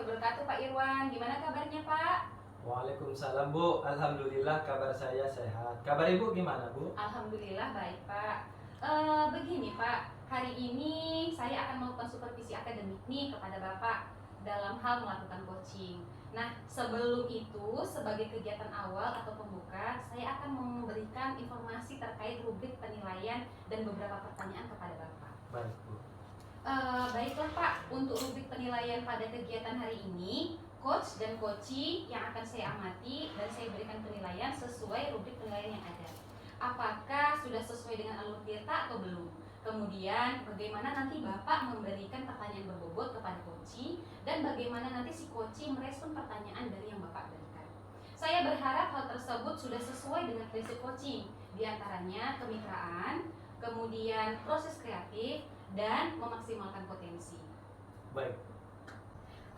wabarakatuh Pak Irwan. Gimana kabarnya Pak? Waalaikumsalam Bu, Alhamdulillah kabar saya sehat. Kabar Ibu gimana Bu? Alhamdulillah baik Pak. Begini Pak, hari ini saya akan melakukan supervisi akademik nih kepada Bapak dalam hal melakukan coaching. Nah, sebelum itu sebagai kegiatan awal atau pembuka, saya akan memberikan informasi terkait rubrik penilaian dan beberapa pertanyaan kepada Bapak. Baik Bu. Baiklah Pak, untuk rubrik penilaian pada kegiatan hari ini, coach dan coachee yang akan saya amati dan saya berikan penilaian sesuai rubrik penilaian yang ada. Apakah sudah sesuai dengan alur tirta atau belum? Kemudian bagaimana nanti Bapak memberikan pertanyaan berbobot kepada coachee dan bagaimana nanti si coachee merespon pertanyaan dari yang Bapak berikan. Saya berharap hal tersebut sudah sesuai dengan prinsip coaching, diantaranya kemitraan, kemudian proses kreatif, dan memaksimalkan potensi. Baik.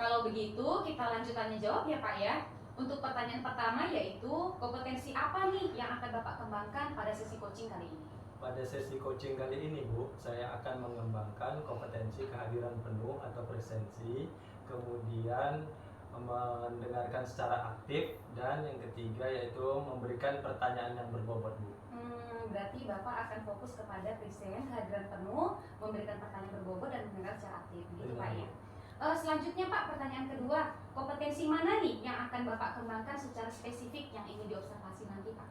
Kalau begitu kita lanjut tanya jawab ya Pak ya. Untuk pertanyaan pertama yaitu kompetensi apa nih yang akan Bapak kembangkan pada sesi coaching kali ini? Pada sesi coaching kali ini Bu, saya akan mengembangkan kompetensi kehadiran penuh atau presensi, kemudian mendengarkan secara aktif, dan yang ketiga yaitu memberikan pertanyaan yang berbobot Bu. Berarti Bapak akan fokus kepada present, kehadiran penuh, memberikan pertanyaan berbobot dan mendengar secara aktif, begitu Pak ya. Selanjutnya Pak, pertanyaan kedua, kompetensi mana nih yang akan Bapak kembangkan secara spesifik yang ingin diobservasi nanti Pak?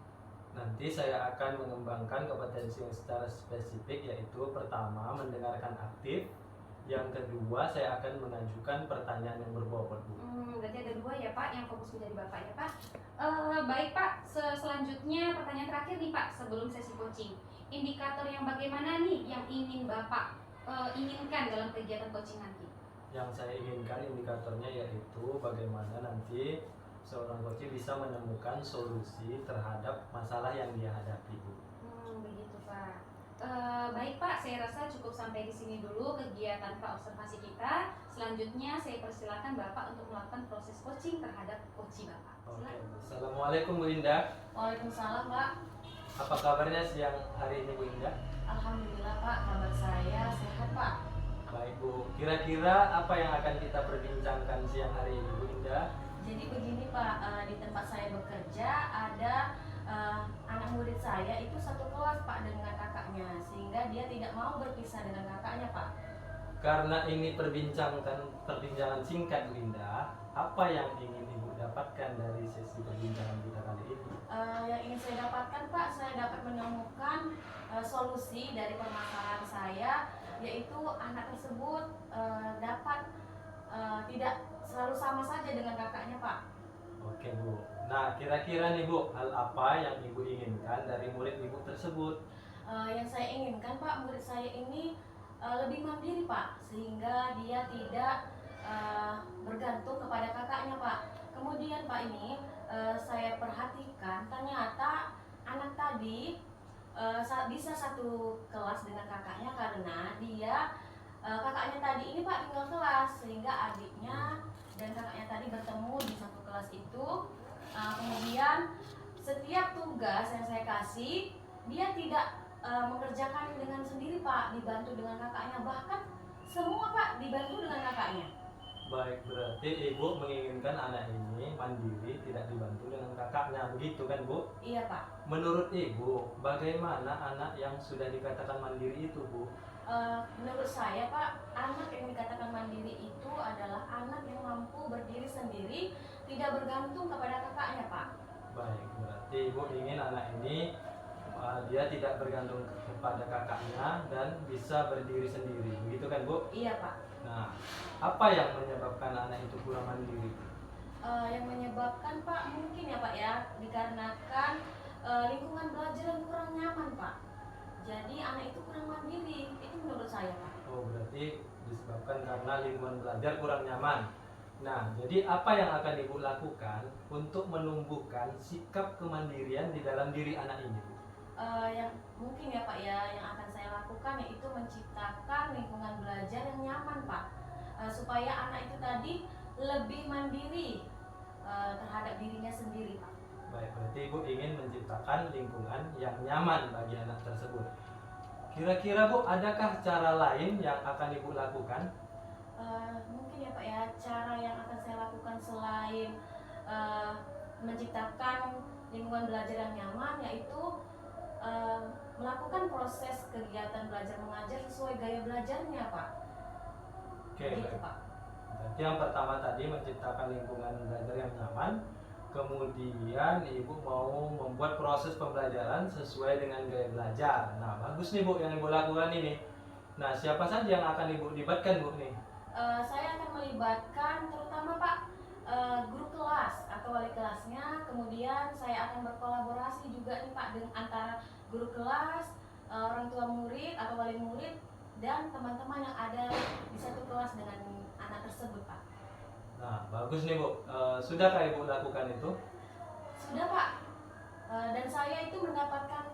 Nanti saya akan mengembangkan kompetensi yang secara spesifik, yaitu pertama mendengarkan aktif, yang kedua saya akan mengajukan pertanyaan yang berbobot Bu. Berarti ada dua ya Pak yang fokus menjadi Bapak ya Pak. Baik Pak, selanjutnya pertanyaan terakhir nih Pak sebelum sesi coaching. Indikator yang bagaimana nih yang ingin Bapak inginkan dalam kegiatan coaching nanti? Yang saya inginkan indikatornya yaitu bagaimana nanti seorang coach bisa menemukan solusi terhadap masalah yang dia hadapi Bu. Begitu Pak. Baik Pak, saya rasa cukup sampai di sini dulu kegiatan observasi kita. Selanjutnya saya persilakan Bapak untuk melakukan proses coaching terhadap coachee Bapak. Oke. Assalamualaikum Bu Indah. Waalaikumsalam Pak. Apa kabarnya siang hari ini Bu Indah? Alhamdulillah Pak, kabar saya sehat Pak. Baik Bu, kira-kira apa yang akan kita perbincangkan siang hari ini Bu Indah? Jadi begini Pak, di tempat saya bekerja ada anak murid saya itu satu kelas Pak dengan kakaknya, sehingga dia tidak mau berpisah dengan kakaknya Pak. Karena ini perbincangan singkat Bu Indah, apa yang ingin Ibu dapatkan dari sesi perbincangan kita kali ini? Yang ingin saya dapatkan Pak, saya dapat menemukan solusi dari permasalahan saya, yaitu anak tersebut dapat tidak selalu sama saja dengan kakaknya Pak. Oke Bu. Nah, kira-kira nih Bu, hal apa yang Ibu inginkan dari murid Ibu tersebut? Yang saya inginkan Pak, murid saya ini lebih mandiri Pak, sehingga dia tidak bergantung kepada kakaknya Pak. Kemudian Pak ini saya perhatikan ternyata anak tadi bisa satu kelas dengan kakaknya karena dia kakaknya tadi ini Pak tinggal kelas, sehingga adiknya dan kakaknya tadi bertemu di satu kelas itu. Kemudian setiap tugas yang saya kasih dia tidak mengerjakan dengan sendiri Pak, dibantu dengan kakaknya, bahkan semua Pak dibantu dengan kakaknya. Baik, berarti Ibu menginginkan anak ini mandiri, tidak dibantu dengan kakaknya, begitu kan Bu? Iya Pak. Menurut Ibu, bagaimana anak yang sudah dikatakan mandiri itu Bu? Menurut saya Pak, anak yang dikatakan mandiri itu adalah anak yang mampu berdiri sendiri, tidak bergantung kepada kakaknya Pak. Baik, berarti Ibu ingin anak ini dia tidak bergantung kepada kakaknya dan bisa berdiri sendiri, begitu kan Bu? Iya Pak. Nah, apa yang menyebabkan anak itu kurang mandiri? Yang menyebabkan Pak mungkin ya Pak ya, dikarenakan lingkungan belajar yang kurang nyaman Pak. Jadi anak itu kurang mandiri, itu menurut saya Pak. Oh, berarti disebabkan karena lingkungan belajar kurang nyaman. Nah, jadi apa yang akan Ibu lakukan untuk menumbuhkan sikap kemandirian di dalam diri anak ini? Yang mungkin ya Pak ya, yang akan saya lakukan yaitu menciptakan lingkungan belajar yang nyaman Pak, supaya anak itu tadi lebih mandiri terhadap dirinya sendiri Pak. Baik, berarti Ibu ingin menciptakan lingkungan yang nyaman bagi anak tersebut. Kira-kira Bu, adakah cara lain yang akan Ibu lakukan? Mungkin ya Pak ya, cara yang akan saya menciptakan lingkungan belajar yang nyaman, yaitu melakukan proses kegiatan belajar mengajar sesuai gaya belajarnya, Pak. Oke, Gitu, baik. Pak. Berarti yang pertama tadi menciptakan lingkungan belajar yang nyaman, kemudian Ibu mau membuat proses pembelajaran sesuai dengan gaya belajar. Nah, bagus nih Bu yang Ibu lakukan ini. Nah, siapa saja yang akan Ibu libatkan Bu nih? Saya akan melibatkan terutama Pak guru kelas atau wali kelasnya, kemudian saya akan berkolaborasi juga nih Pak dengan antara guru kelas, orang tua murid atau wali murid, dan teman-teman yang ada di satu kelas dengan anak tersebut, Pak. Nah, bagus nih Bu. Sudahkah Ibu lakukan itu? Sudah, Pak. Dan saya itu mendapatkan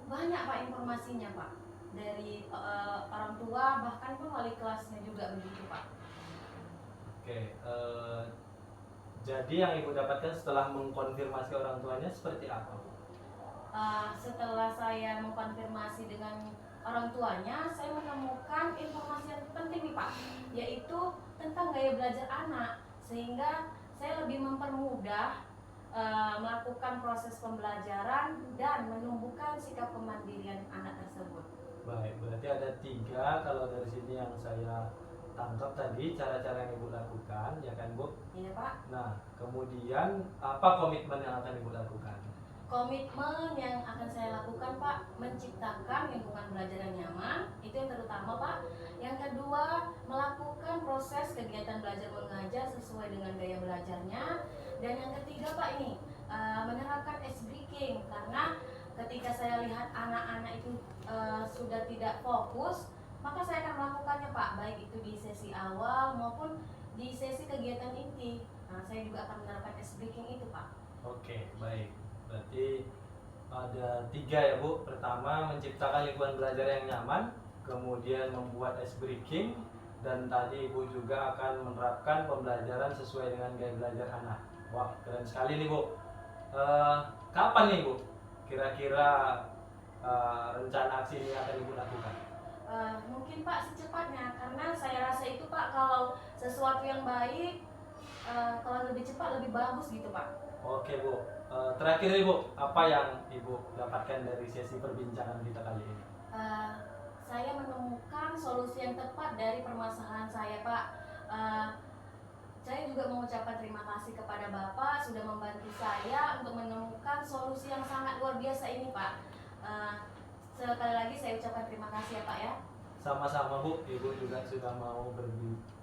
banyak Pak informasinya, Pak, dari orang tua, bahkan pun wali kelasnya juga begitu, Pak. Oke, jadi yang Ibu dapatkan setelah mengkonfirmasi orang tuanya seperti apa Bu? Setelah saya mengkonfirmasi dengan orang tuanya, saya menemukan informasi yang penting nih Pak, yaitu tentang gaya belajar anak, sehingga saya lebih mempermudah melakukan proses pembelajaran dan menumbuhkan sikap kemandirian anak tersebut. Baik, berarti ada 3 kalau dari sini yang saya tangkap tadi cara-cara yang Ibu lakukan, ya kan Bu? Iya Pak. Nah, kemudian apa komitmen yang akan Ibu lakukan? Komitmen yang akan saya lakukan Pak, menciptakan lingkungan belajar yang nyaman, itu yang terutama Pak. Yang kedua, melakukan proses kegiatan belajar mengajar sesuai dengan gaya belajarnya. Dan yang ketiga Pak ini, menerapkan ice breaking, karena ketika saya lihat anak-anak itu sudah tidak fokus, maka saya akan melakukannya Pak, baik itu di sesi awal maupun di sesi kegiatan inti. Nah, saya juga akan menerapkan ice breaking itu Pak. Oke, baik. Berarti ada 3 ya Bu. Pertama, menciptakan lingkungan belajar yang nyaman, kemudian membuat ice breaking, dan tadi Ibu juga akan menerapkan pembelajaran sesuai dengan gaya belajar anak. Wah, keren sekali nih Bu. Kapan nih Bu kira-kira rencana aksi ini akan Ibu lakukan? Mungkin Pak secepatnya, karena saya rasa itu Pak, kalau sesuatu yang baik, kalau lebih cepat lebih bagus gitu Pak. Oke Bu, terakhir Ibu, apa yang Ibu dapatkan dari sesi perbincangan kita kali ini? Saya menemukan solusi yang tepat dari permasalahan saya Pak. Saya juga mengucapkan terima kasih kepada Bapak sudah membantu saya untuk menemukan solusi yang sangat luar biasa ini Pak. Sekali lagi saya ucapkan terima kasih ya Pak ya. Sama-sama Bu, Ibu juga sudah mau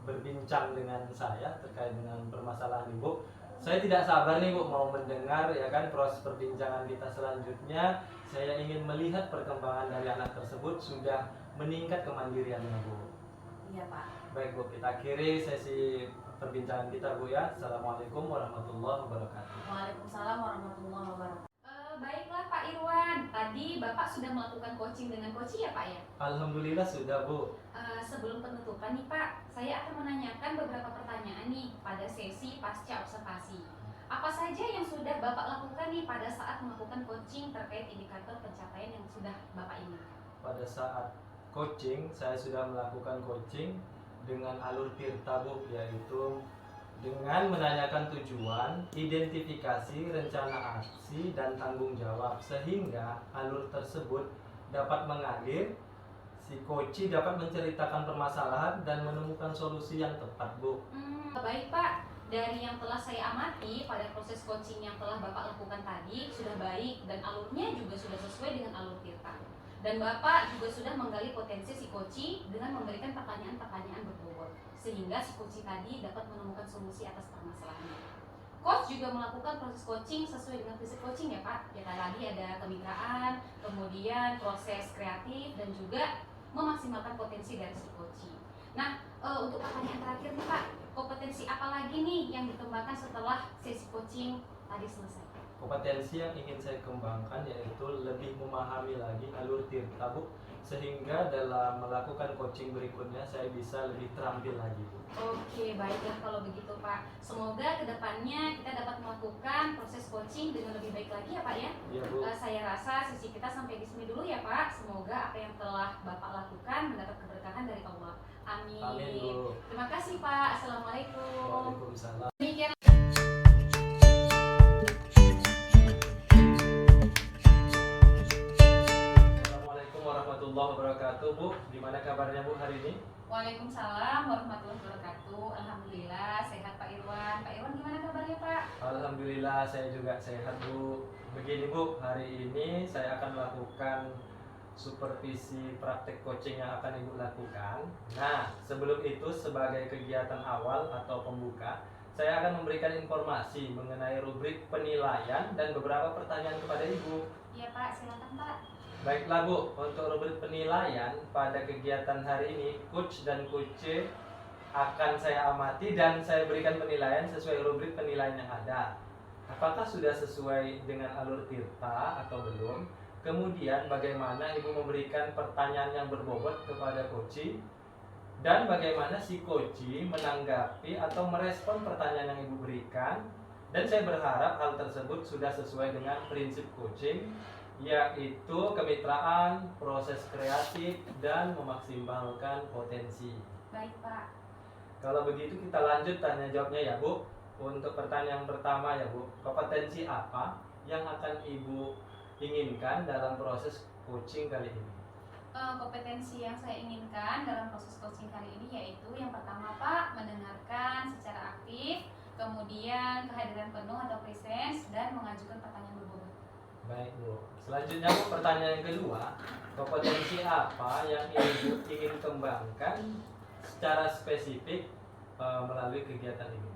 berbincang dengan saya terkait dengan permasalahan Ibu. Saya tidak sabar nih Bu mau mendengar ya kan proses perbincangan kita selanjutnya. Saya ingin melihat perkembangan dari anak tersebut sudah meningkat kemandiriannya Bu. Iya Pak. Baik Bu, kita akhiri sesi perbincangan kita Bu ya. Assalamualaikum warahmatullahi wabarakatuh. Waalaikumsalam warahmatullahi wabarakatuh. Baiklah Pak Irwan, tadi Bapak sudah melakukan coaching dengan coach ya Pak ya? Alhamdulillah sudah Bu. Sebelum penutupan nih Pak, saya akan menanyakan beberapa pertanyaan nih pada sesi pasca observasi. Apa saja yang sudah Bapak lakukan nih pada saat melakukan coaching terkait indikator pencapaian yang sudah Bapak inginkan? Pada saat coaching, saya sudah melakukan coaching dengan alur tirta Bu, yaitu dengan menanyakan tujuan, identifikasi, rencana aksi, dan tanggung jawab, sehingga alur tersebut dapat mengalir, si coach dapat menceritakan permasalahan dan menemukan solusi yang tepat Bu. Baik Pak, dari yang telah saya amati pada proses coaching yang telah Bapak lakukan tadi sudah baik dan alurnya juga sudah sesuai dengan alur tirta. Dan Bapak juga sudah menggali potensi si coach dengan memberikan pertanyaan-pertanyaan berbobot, sehingga si coach tadi dapat menemukan solusi atas permasalahannya. Coach juga melakukan proses coaching sesuai dengan prinsip coaching ya Pak. Ya tadi ada kemitraan, kemudian proses kreatif, dan juga memaksimalkan potensi dari si coach. Nah, untuk pertanyaan terakhir nih Pak, kompetensi apa lagi nih yang dikembangkan setelah sesi coaching tadi selesai? Kompetensi yang ingin saya kembangkan yaitu lebih memahami lagi alur tirta Bu, sehingga dalam melakukan coaching berikutnya saya bisa lebih terampil lagi Bu. Oke, baiklah kalau begitu Pak. Semoga kedepannya kita dapat melakukan proses coaching dengan lebih baik lagi ya Pak ya. Iya Bu. Saya rasa sesi kita sampai di sini dulu ya Pak. Semoga apa yang telah Bapak lakukan mendapat keberkahan dari Allah. Amin. Amin Bu. Terima kasih Pak. Assalamualaikum. Waalaikumsalam. Demikian wabarakatuh. Bu, gimana kabarnya Bu hari ini? Waalaikumsalam warahmatullahi wabarakatuh. Alhamdulillah sehat Pak Irwan. Pak Irwan gimana kabarnya Pak? Alhamdulillah saya juga sehat Bu. Begini Bu, hari ini saya akan melakukan supervisi praktek coaching yang akan Ibu lakukan. Nah, sebelum itu sebagai kegiatan awal atau pembuka, saya akan memberikan informasi mengenai rubrik penilaian dan beberapa pertanyaan kepada Ibu. Iya Pak, silakan Pak. Baiklah Bu, untuk rubrik penilaian pada kegiatan hari ini, coach dan coach akan saya amati dan saya berikan penilaian sesuai rubrik penilaian yang ada. Apakah sudah sesuai dengan alur Tirta atau belum? Kemudian bagaimana Ibu memberikan pertanyaan yang berbobot kepada coach dan bagaimana si coach menanggapi atau merespon pertanyaan yang Ibu berikan. Dan saya berharap hal tersebut sudah sesuai dengan prinsip coaching, yaitu kemitraan, proses kreatif, dan memaksimalkan potensi. Baik Pak. Kalau begitu kita lanjut tanya jawabnya ya Bu. Untuk pertanyaan pertama ya Bu, kompetensi apa yang akan Ibu inginkan dalam proses coaching kali ini? Kompetensi yang saya inginkan dalam proses coaching kali ini yaitu yang pertama Pak, mendengarkan secara aktif, kemudian kehadiran penuh atau presence, dan mengajukan pertanyaan berbobot. Baik Bu. Selanjutnya Bu, pertanyaan yang kedua, kompetensi apa yang Ibu ingin kembangkan secara spesifik melalui kegiatan ini?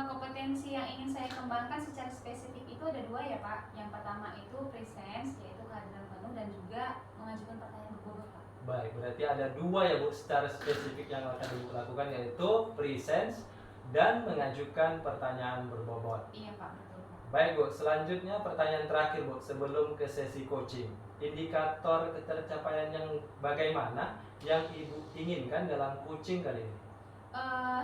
Kompetensi yang ingin saya kembangkan secara spesifik itu ada dua ya Pak. Yang pertama itu presence, yaitu kehadiran penuh, dan juga mengajukan pertanyaan berbobot Pak. Baik, berarti ada dua ya Bu secara spesifik yang akan Ibu lakukan, yaitu presence dan mengajukan pertanyaan berbobot. Iya Pak, betul Pak. Baik Bu, selanjutnya pertanyaan terakhir Bu sebelum ke sesi coaching. Indikator ketercapaian yang bagaimana yang Ibu inginkan dalam coaching kali ini?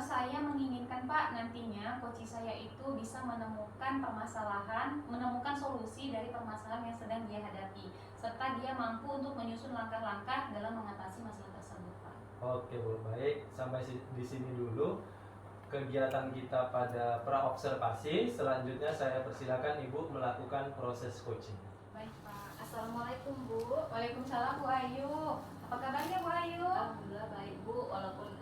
Saya menginginkan Pak nantinya coaching saya itu bisa menemukan permasalahan, menemukan solusi dari permasalahan yang sedang dia hadapi, serta dia mampu untuk menyusun langkah-langkah dalam mengatasi masalah tersebut Pak. Oke Bu, baik. Sampai di sini dulu kegiatan kita pada praobservasi. Selanjutnya saya persilakan Ibu melakukan proses coaching. Baik Pak. Assalamualaikum Bu. Waalaikumsalam Bu Ayu. Apa kabarnya Bu Ayu? Alhamdulillah baik Bu, walaupun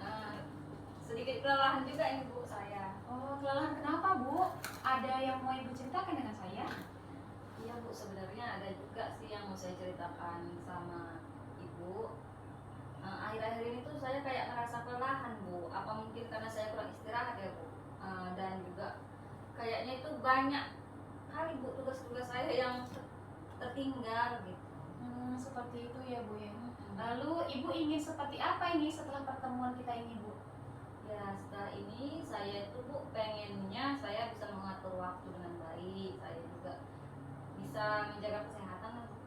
sedikit kelelahan juga ini Bu saya. Oh, kelelahan kenapa Bu? Ada yang mau Ibu ceritakan dengan saya? Iya Bu, sebenarnya ada juga sih yang mau saya ceritakan sama Ibu. Akhir-akhir ini tuh saya kayak ngerasa kelelahan Bu. Apa mungkin karena saya kurang istirahat ya Bu? Dan juga kayaknya itu banyak kali Bu tugas-tugas saya yang tertinggal gitu. Seperti itu ya Bu ya. Lalu Ibu ingin seperti apa ini setelah pertemuan kita ini Bu? Ya setelah ini saya itu Bu pengennya saya bisa mengatur waktu dengan baik. Saya juga bisa menjaga kesehatan lah Bu.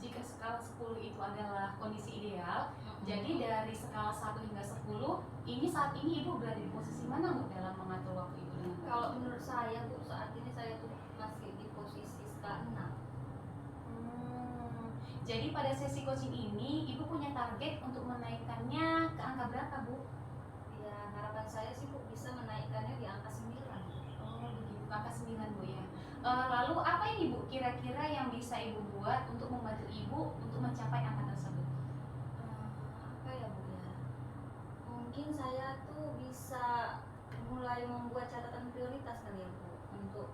Jika skala 10 itu adalah kondisi ideal, jadi dari skala 1 hingga 10, ini saat ini Ibu berada di posisi mana Bu dalam mengatur waktu Ibu dengan baik? Kalau menurut saya Bu saat ini saya tuh masih di posisi skala 6. Jadi pada sesi coaching ini Ibu punya target untuk menaikkannya ke angka berapa Bu? Ya harapan saya sih Bu bisa menaikkannya di angka 9. Oh begitu, angka 9 Bu ya. Lalu apa ini Bu kira-kira yang bisa Ibu buat untuk membantu Ibu untuk mencapai angka tersebut? Apa ya Bu ya? Mungkin saya tuh bisa mulai membuat catatan prioritas kali ya Bu, untuk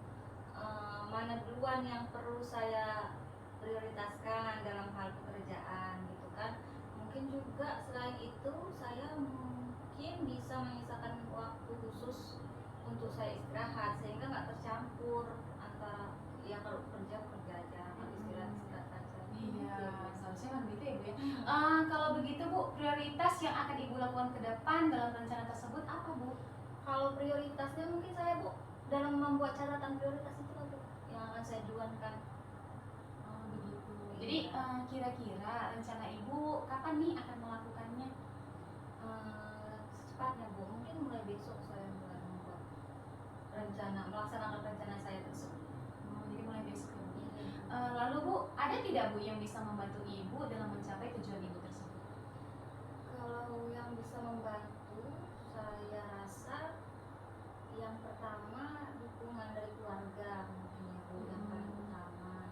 mana duluan yang perlu saya prioritaskan dalam hal pekerjaan gitu kan. Mungkin juga selain itu saya mungkin bisa menyisakan waktu khusus untuk saya istirahat sehingga nggak tercampur antara ya kalau kerja aja, kalau istirahat aja. Iya, seharusnya kan begitu ya Bu ya. Kalau begitu Bu, prioritas yang akan Ibu lakukan ke depan dalam rencana tersebut apa Bu? Kalau prioritasnya mungkin saya Bu dalam membuat catatan prioritas itu Bu yang akan saya juangkan. Begitu. Jadi kira-kira rencana Ibu kapan nih akan melakukannya? Secepatnya Bu, mungkin mulai besok saya mulai membuat melaksanakan rencana saya tersebut. Jadi mulai besok ya Bu. Lalu Bu, ada tidak Bu yang bisa membantu Ibu dalam mencapai tujuan Ibu tersebut? Kalau yang bisa membantu, saya rasa yang pertama dukungan dari keluarga mungkin ya Bu, yang paling utama.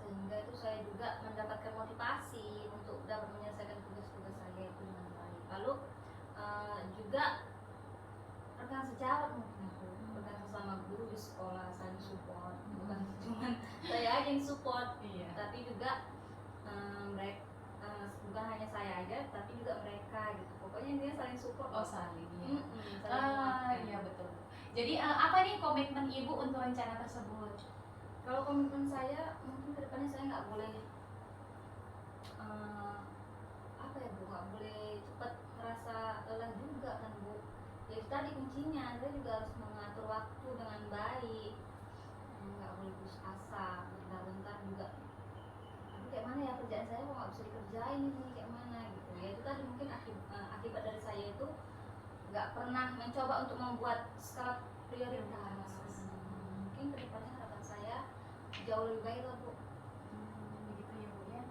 Sehingga itu saya juga mendapatkan motivasi untuk syarat mungkin aku bergantung sama guru di sekolah, saling support, bukan cuma saya aja yang support, Iya. tapi juga mereka, bukan hanya saya aja tapi juga mereka gitu, pokoknya dia saling support. Oh, saling ya. Saling menguatkan. Iya betul. Jadi apa nih komitmen ibu untuk rencana tersebut? Kalau komitmen saya mungkin kedepannya saya nggak boleh apa ya Bu, nggak boleh cepat merasa lelah juga kan Bu. Ya itu tadi kuncinya, saya juga harus mengatur waktu dengan baik, nggak boleh putus asa, bentar-bentar juga tapi kayak mana ya kerjaan saya kok nggak bisa dikerjain ini, kayak mana gitu ya. Itu tadi mungkin akibat dari saya itu nggak pernah mencoba untuk membuat skala prioritas. Mungkin kedepannya harapan saya jauh lebih baik lah Bu. Begitu ya Bu ya.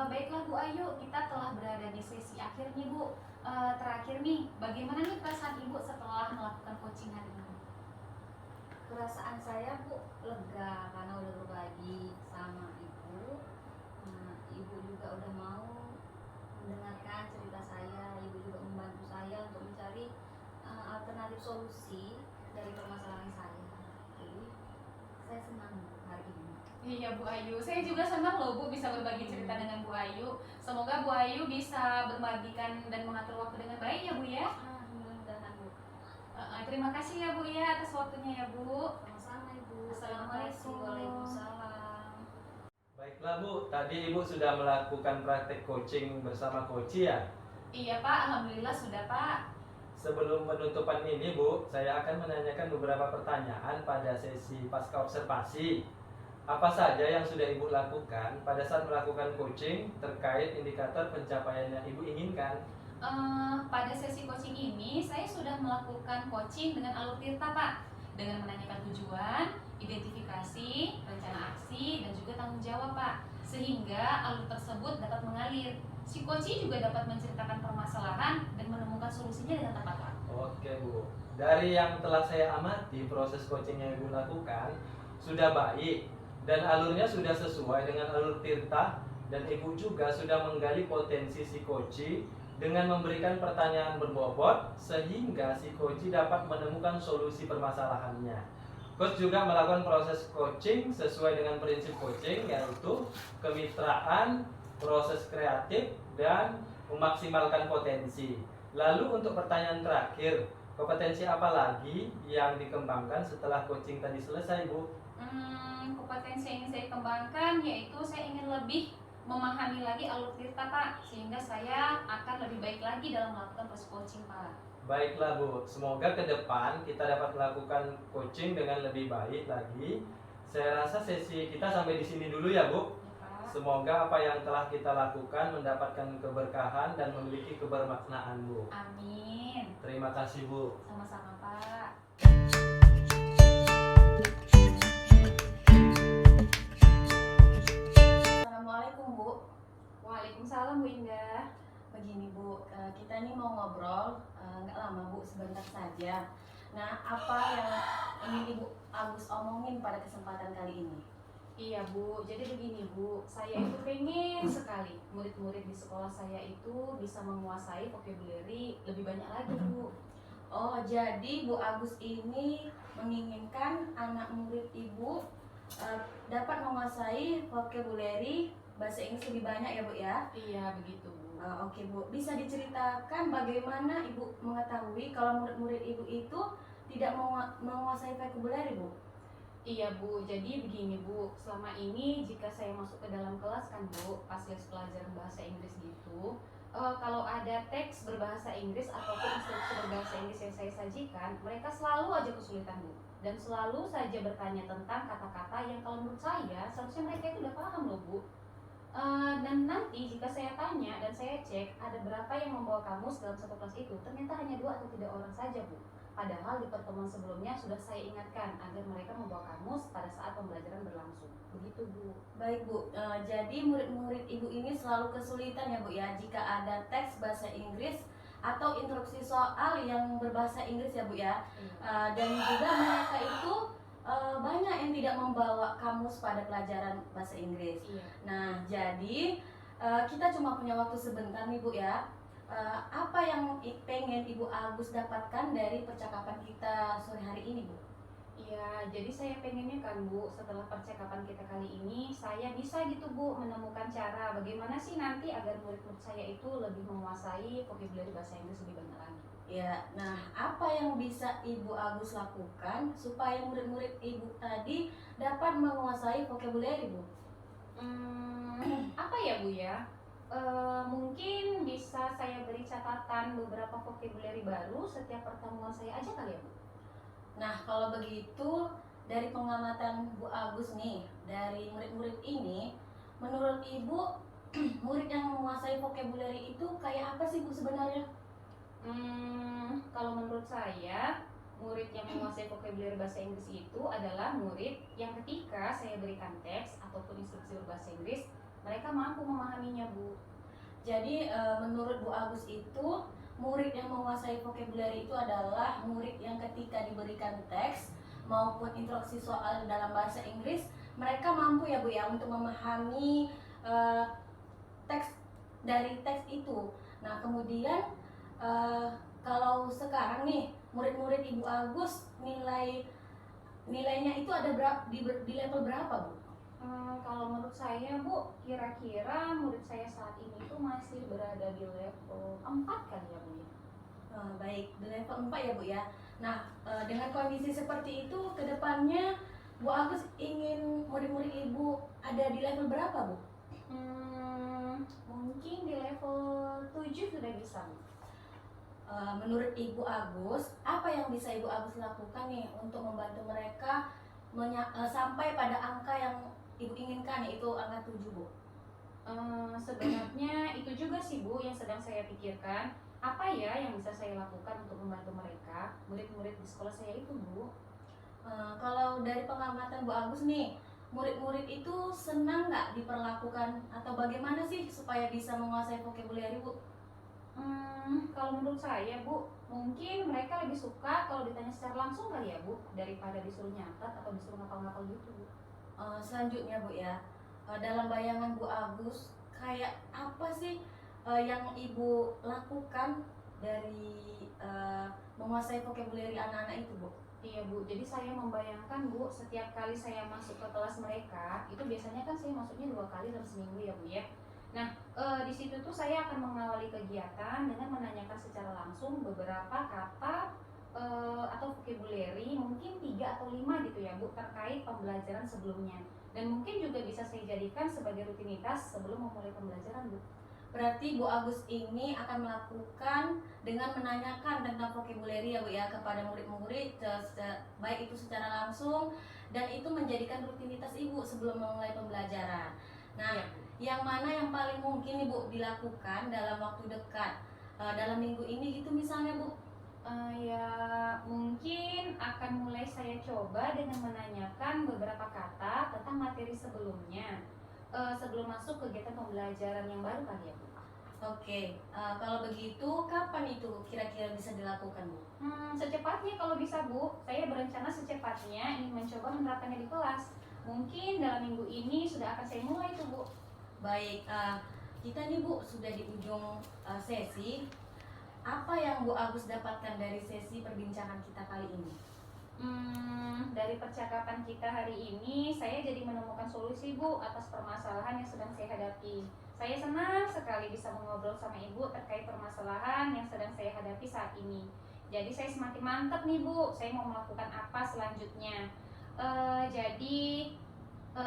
Baiklah Bu Ayu, kita telah berada di sesi akhir nih Bu. Terakhir nih, bagaimana nih perasaan ibu setelah melakukan coaching hari ini? Perasaan saya Bu lega karena udah berbagi sama ibu. Ibu juga udah mau mendengarkan cerita saya, ibu juga membantu saya untuk mencari alternatif solusi dari permasalahan saya. Jadi saya senang Bu hari ini. Iya Bu Ayu, saya juga senang loh Bu bisa berbagi cerita dengan Bu Ayu. Semoga Bu Ayu bisa berbagikan dan mengatur waktu dengan baik ya Bu ya. Mudah-mudahan Bu. Terima kasih ya Bu ya atas waktunya ya Bu. Sama-sama Ibu. Assalamualaikum. Waalaikumsalam. Baiklah Bu, tadi Ibu sudah melakukan praktek coaching bersama Koci ya? Iya Pak, alhamdulillah sudah Pak. Sebelum penutupan ini Bu, saya akan menanyakan beberapa pertanyaan pada sesi pasca observasi. Apa saja yang sudah Ibu lakukan pada saat melakukan coaching terkait indikator pencapaian yang Ibu inginkan? Pada sesi coaching ini saya sudah melakukan coaching dengan alur tirta Pak, dengan menanyakan tujuan, identifikasi, rencana aksi, dan juga tanggung jawab Pak, sehingga alur tersebut dapat mengalir. Si coaching juga dapat menceritakan permasalahan dan menemukan solusinya dengan tepat Pak. Oke Bu, dari yang telah saya amati proses coaching yang Ibu lakukan sudah baik dan alurnya sudah sesuai dengan alur tirta, dan Ibu juga sudah menggali potensi si coach dengan memberikan pertanyaan berbobot sehingga si coach dapat menemukan solusi permasalahannya. Coach juga melakukan proses coaching sesuai dengan prinsip coaching, yaitu kemitraan, proses kreatif, dan memaksimalkan potensi. Lalu untuk pertanyaan terakhir, kompetensi apa lagi yang dikembangkan setelah coaching tadi selesai Bu? Kompetensi yang ingin saya kembangkan yaitu saya ingin lebih memahami lagi alur tirta Pak, sehingga saya akan lebih baik lagi dalam melakukan proses coaching Pak. Baiklah Bu, semoga ke depan kita dapat melakukan coaching dengan lebih baik lagi. Saya rasa sesi kita sampai di sini dulu ya Bu. Ya, Pak. Semoga apa yang telah kita lakukan mendapatkan keberkahan dan memiliki kebermaknaan Bu. Amin. Terima kasih Bu. Sama-sama Pak. Assalamualaikum Bu. Waalaikumsalam Bu Indah. Begini Bu, kita ini mau ngobrol nggak lama Bu, sebentar saja. Nah, apa yang ingin Ibu Agus omongin pada kesempatan kali ini? Iya Bu, jadi begini Bu, saya itu pengen sekali murid-murid di sekolah saya itu bisa menguasai vocabulary lebih banyak lagi Bu. Oh, jadi Bu Agus ini menginginkan anak murid Ibu dapat menguasai vocabulary bahasa Inggris lebih banyak ya Bu ya? Iya begitu Bu. Oke Bu, bisa diceritakan bagaimana Ibu mengetahui kalau murid-murid Ibu itu tidak menguasai vocabulary Bu? Iya Bu, jadi begini Bu, selama ini jika saya masuk ke dalam kelas kan Bu, pas les pelajaran bahasa Inggris gitu, kalau ada teks berbahasa Inggris ataupun instruksi berbahasa Inggris yang saya sajikan, mereka selalu aja kesulitan Bu, dan selalu saja bertanya tentang kata-kata yang kalau menurut saya seharusnya mereka itu udah paham loh Bu. Dan nanti jika saya tanya dan saya cek ada berapa yang membawa kamus dalam satu kelas itu, ternyata hanya 2 atau 3 orang saja Bu. Padahal di pertemuan sebelumnya sudah saya ingatkan agar mereka membawa kamus pada saat pembelajaran berlangsung. Begitu Bu. Baik Bu, jadi murid-murid Ibu ini selalu kesulitan ya Bu ya jika ada teks bahasa Inggris atau instruksi soal yang berbahasa Inggris ya Bu ya. Dan juga mereka itu banyak yang tidak membawa kamus pada pelajaran bahasa Inggris. Iya. Nah, jadi kita cuma punya waktu sebentar nih Bu ya. apa yang pengen Ibu Agus dapatkan dari percakapan kita sore hari ini, Bu? Iya, jadi saya pengennya kan Bu, setelah percakapan kita kali ini, saya bisa gitu Bu menemukan cara bagaimana sih nanti agar murid-murid saya itu lebih menguasai vocabulary bahasa Inggris lebih banyak lagi. Ya, nah apa yang bisa Ibu Agus lakukan supaya murid-murid Ibu tadi dapat menguasai vocabulary, Bu? Apa ya Bu ya? Mungkin bisa saya beri catatan beberapa vocabulary baru setiap pertemuan saya aja kali ya Bu? Nah, kalau begitu dari pengamatan Bu Agus nih, dari murid-murid ini, menurut Ibu murid yang menguasai vocabulary itu kayak apa sih Bu sebenarnya? Kalau menurut saya, murid yang menguasai vocabulary bahasa Inggris itu adalah murid yang ketika saya berikan teks ataupun instruksi berbahasa Inggris, mereka mampu memahaminya Bu. Jadi menurut Bu Agus itu murid yang menguasai vocabulary itu adalah murid yang ketika diberikan teks maupun instruksi soal dalam bahasa Inggris, mereka mampu ya Bu ya untuk memahami teks dari teks itu. Nah kemudian kalau sekarang nih murid-murid Ibu Agus nilainya itu ada di level berapa Bu? Kalau menurut saya Bu, kira-kira murid saya saat ini itu masih berada di level 4 kali ya Bu ya. Baik, di level 4 ya Bu ya. Nah, dengan kondisi seperti itu, kedepannya Bu Agus ingin murid-murid Ibu ada di level berapa Bu? Mungkin di level 7 sudah bisa Bu. Menurut Ibu Agus, apa yang bisa Ibu Agus lakukan nih untuk membantu mereka sampai pada angka yang Ibu inginkan, yaitu angka 7 Bu? Sebenarnya itu juga sih Bu yang sedang saya pikirkan. Apa ya yang bisa saya lakukan untuk membantu mereka, murid-murid di sekolah saya itu Bu? Kalau dari pengamatan Bu Agus nih, murid-murid itu senang nggak diperlakukan atau bagaimana sih supaya bisa menguasai vocabulary Bu? Kalau menurut saya Bu, mungkin mereka lebih suka kalau ditanya secara langsung kali ya Bu, daripada disuruh nyatat atau disuruh ngapal-ngapal gitu Bu. Selanjutnya Bu ya, dalam bayangan Bu Agus, kayak apa sih yang Ibu lakukan dari menguasai vocabulary anak-anak itu Bu? Iya Bu, jadi saya membayangkan Bu, setiap kali saya masuk ke kelas mereka, itu biasanya kan saya masuknya 2 kali dalam seminggu ya Bu ya. Nah, di situ tuh saya akan mengawali kegiatan dengan menanyakan secara langsung beberapa kata atau vocabulary, mungkin 3 atau 5 gitu ya Bu, terkait pembelajaran sebelumnya. Dan mungkin juga bisa saya jadikan sebagai rutinitas sebelum memulai pembelajaran Bu. Berarti Bu Agus ini akan melakukan dengan menanyakan tentang vocabulary ya Bu ya kepada murid-murid, baik itu secara langsung dan itu menjadikan rutinitas Ibu sebelum memulai pembelajaran. Nah, Iya, Bu. yang mana yang paling mungkin Ibu dilakukan dalam waktu dekat, dalam minggu ini gitu misalnya Bu? Ya mungkin akan mulai saya coba dengan menanyakan beberapa kata tentang materi sebelumnya sebelum masuk kegiatan pembelajaran yang baru kali ya Bu. Oke, kalau begitu kapan itu kira-kira bisa dilakukan Bu? Secepatnya kalau bisa Bu, saya berencana secepatnya ingin mencoba menerapkannya di kelas. Mungkin dalam minggu ini sudah akan saya mulai tuh Bu. Baik, kita nih Bu sudah di ujung sesi. Apa yang Bu Agus dapatkan dari sesi perbincangan kita kali ini? Dari percakapan kita hari ini, saya jadi menemukan solusi Bu atas permasalahan yang sedang saya hadapi. Saya senang sekali bisa mengobrol sama Ibu terkait permasalahan yang sedang saya hadapi saat ini. Jadi saya semakin mantap nih Bu, saya mau melakukan apa selanjutnya.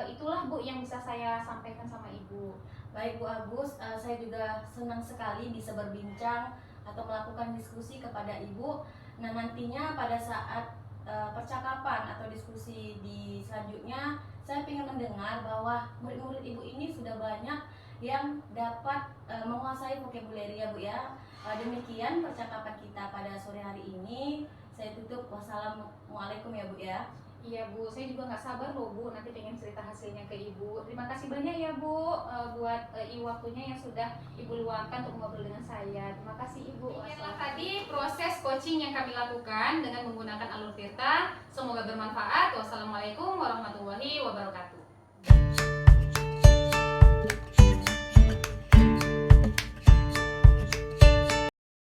Itulah Bu yang bisa saya sampaikan sama Ibu. Baik Bu Agus, saya juga senang sekali bisa berbincang atau melakukan diskusi kepada Ibu. Nah nantinya pada saat percakapan atau diskusi di selanjutnya, saya ingin mendengar bahwa murid-murid Ibu ini sudah banyak yang dapat menguasai vocabulary ya Bu ya. Demikian percakapan kita pada sore hari ini. Saya tutup, wassalamualaikum ya Bu ya. Iya Bu, saya juga nggak sabar loh Bu, nanti pengen cerita hasilnya ke Ibu. Terima kasih banyak ya Bu buat waktunya yang sudah Ibu luangkan untuk ngobrol dengan saya. Terima kasih Ibu. Demikianlah tadi proses coaching yang kami lakukan dengan menggunakan Alur Tirta. Semoga bermanfaat. Wassalamualaikum warahmatullahi wabarakatuh.